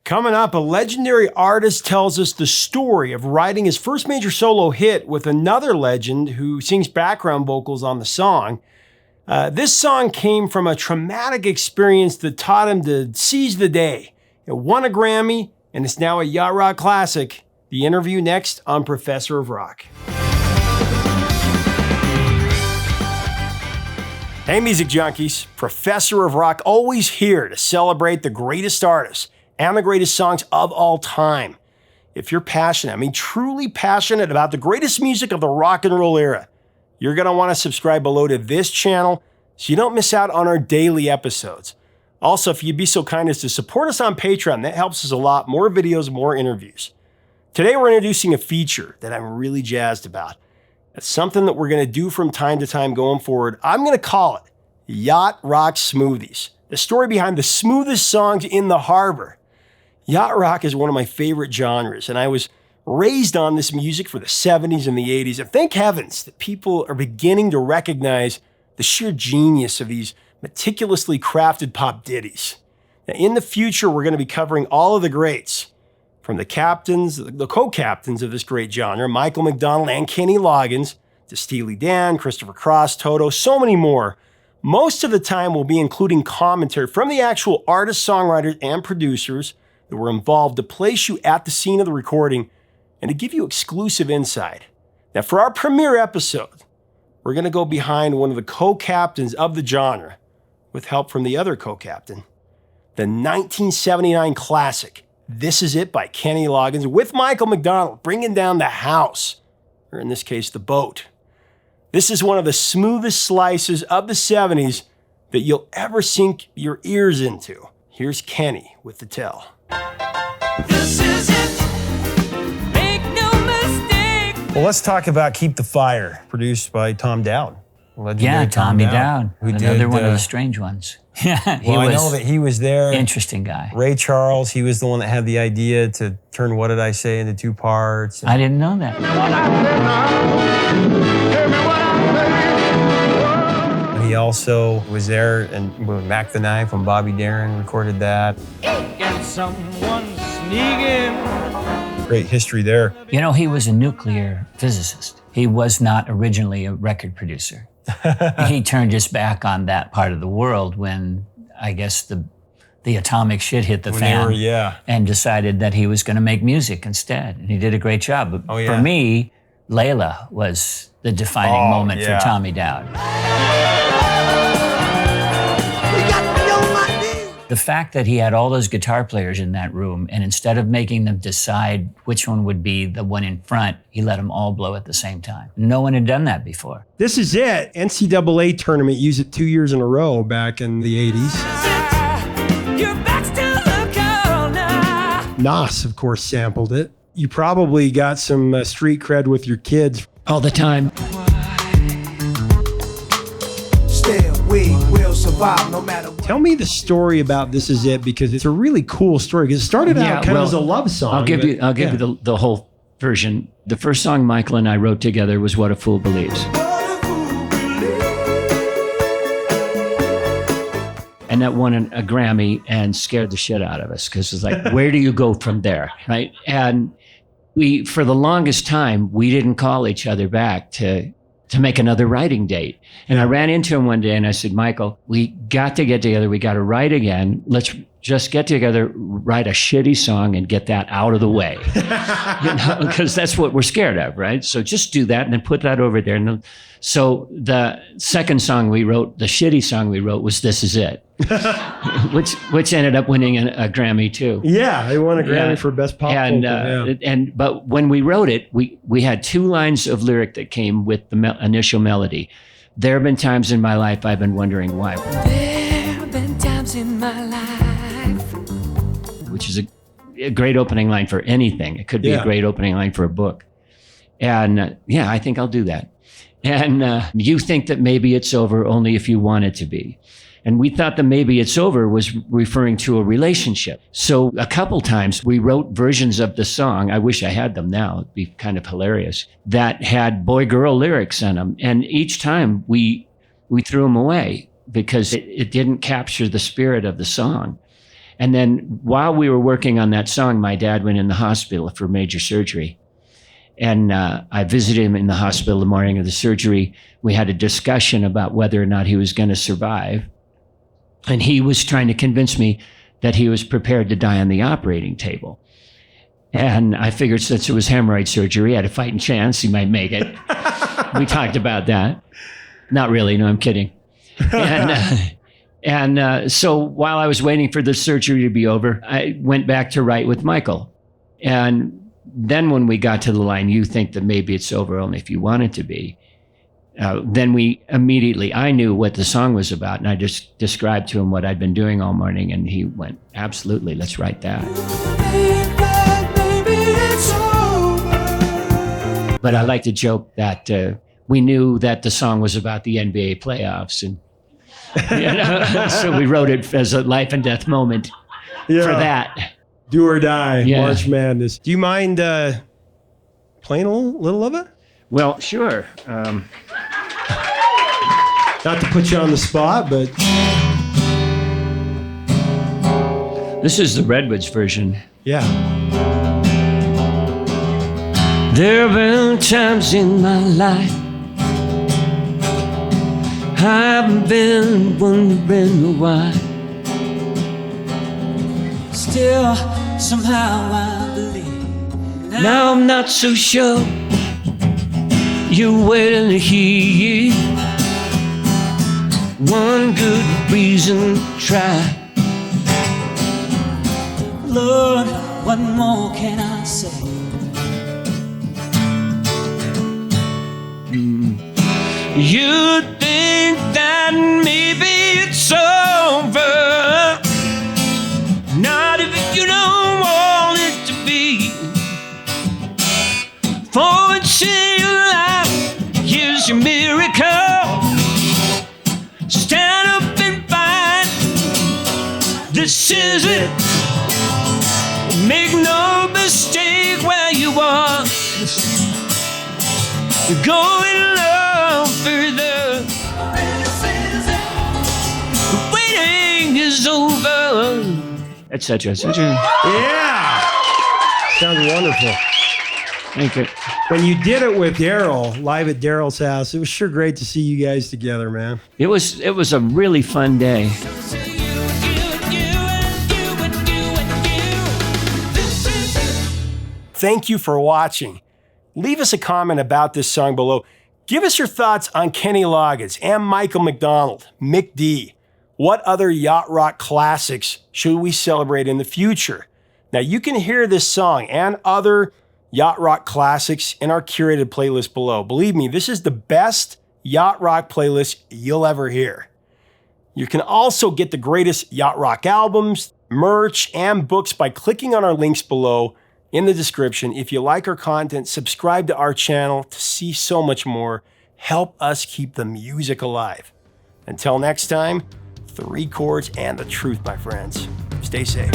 Coming up, a legendary artist tells us the story of writing his first major solo hit with another legend who sings background vocals on the song. This song came from a traumatic experience that taught him to seize the day. It won a Grammy, and it's now a Yacht Rock classic. The interview next on Professor of Rock. Hey, music junkies. Professor of Rock, always here to celebrate the greatest artists and the greatest songs of all time. If you're passionate, truly passionate about the greatest music of the rock and roll era, you're going to want to subscribe below to this channel so you don't miss out on our daily episodes. Also, if you'd be so kind as to support us on Patreon, that helps us a lot. More videos, more interviews. Today, we're introducing a feature that I'm really jazzed about. It's something that we're going to do from time to time going forward. I'm going to call it Yacht Rock Smoothies, the story behind the smoothest songs in the harbor. Yacht rock is one of my favorite genres, and I was raised on this music for the 70s and the 80s. And thank heavens that people are beginning to recognize the sheer genius of these meticulously crafted pop ditties. Now, in the future, we're going to be covering all of the greats, from the captains, the co-captains of this great genre, Micheal McDonald and Kenny Loggins, to Steely Dan, Christopher Cross, Toto, so many more. Most of the time, we'll be including commentary from the actual artists, songwriters, and producers that were involved to place you at the scene of the recording and to give you exclusive insight. Now, for our premiere episode, we're going to go behind one of the co-captains of the genre with help from the other co-captain, the 1979 classic, This Is It by Kenny Loggins, with Micheal McDonald bringing down the house, or in this case, the boat. This is one of the smoothest slices of the 70s that you'll ever sink your ears into. Here's Kenny with the tell. This is it. Make no mistake. Well, let's talk about Keep the Fire, produced by Tom Dowd. Yeah, Tommy Dowd. Another one of the strange ones. Yeah, well, I know that he was there. Interesting guy. Ray Charles, he was the one that had the idea to turn What Did I Say into two parts. I didn't know that. He also was there, and Mac the Knife when Bobby Darin recorded that. Can someone sneak in? Great history there. You know, he was a nuclear physicist. He was not originally a record producer. He turned his back on that part of the world when, I guess, the atomic shit hit the fan, and decided that he was going to make music instead. And he did a great job. But for me, Layla was the defining moment for Tommy Dowd. The fact that he had all those guitar players in that room, and instead of making them decide which one would be the one in front, he let them all blow at the same time. No one had done that before. This is it. NCAA tournament used it 2 years in a row back in the 80s. Your back's to the corner. Nas, of course, sampled it. You probably got some street cred with your kids. All the time. We will survive no matter what. Tell me the story about This Is It, because it's a really cool story. Because it started out kind of as a love song. I'll give you the whole version. The first song Micheal and I wrote together was What a Fool Believes. And that won a Grammy and scared the shit out of us, because it's like, where do you go from there, right? And we, for the longest time, we didn't call each other back to make another writing date. And I ran into him one day and I said, Micheal, we got to get together. We got to write again. Let's just get together, write a shitty song and get that out of the way. Because that's what we're scared of, right? So just do that and then put that over there. And so the second song we wrote, the shitty song we wrote, was This Is It, which ended up winning a Grammy too. Yeah, they won a Grammy for Best Pop Vocal. But when we wrote it, we had 2 lines of lyric that came with the initial melody. There have been times in my life I've been wondering why. There have been times in my life. Which is a great opening line for anything. It could be a great opening line for a book. And I think I'll do that. And you think that maybe it's over only if you want it to be. And we thought that maybe it's over was referring to a relationship. So a couple times we wrote versions of the song. I wish I had them now. It'd be kind of hilarious. That had boy-girl lyrics in them. And each time we threw them away because it didn't capture the spirit of the song. And then while we were working on that song, my dad went in the hospital for major surgery. And I visited him in the hospital the morning of the surgery. We had a discussion about whether or not he was going to survive. And he was trying to convince me that he was prepared to die on the operating table. And I figured since it was hemorrhoid surgery, I had a fighting chance he might make it. We talked about that. Not really, no, I'm kidding. And so while I was waiting for the surgery to be over, I went back to write with Michael. And then when we got to the line, "You think that maybe it's over only if you want it to be," then I knew what the song was about. And I just described to him what I'd been doing all morning. And he went, "Absolutely, let's write that." But I like to joke that we knew that the song was about the NBA playoffs. And so we wrote it as a life and death moment for that. Do or die, Yeah. March Madness. Do you mind playing a little of it? Well, sure. Not to put you on the spot, but... This is the Redwoods version. Yeah. There have been times in my life I've been wondering why. Still, somehow I believe. Now I'm not so sure. You're waiting to hear one good reason to try. Lord, what more can I say? You think that maybe it's over. Not if you don't want it to be. For it's in your life, here's your miracle. Stand up and fight. This is it. Make no mistake where you are. You're going a little further. The waiting is over. Etc. Yeah! Sounds wonderful. Thank you. When you did it with Daryl, live at Daryl's house, it was sure great to see you guys together, man. It was a really fun day. Thank you for watching. Leave us a comment about this song below. Give us your thoughts on Kenny Loggins and Michael McDonald, Mick D. What other Yacht Rock classics should we celebrate in the future? Now, you can hear this song and other Yacht Rock classics in our curated playlist below. Believe me, this is the best Yacht Rock playlist you'll ever hear. You can also get the greatest Yacht Rock albums, merch, and books by clicking on our links below in the description. If you like our content, subscribe to our channel to see so much more. Help us keep the music alive. Until next time, 3 chords and the truth, my friends. Stay safe.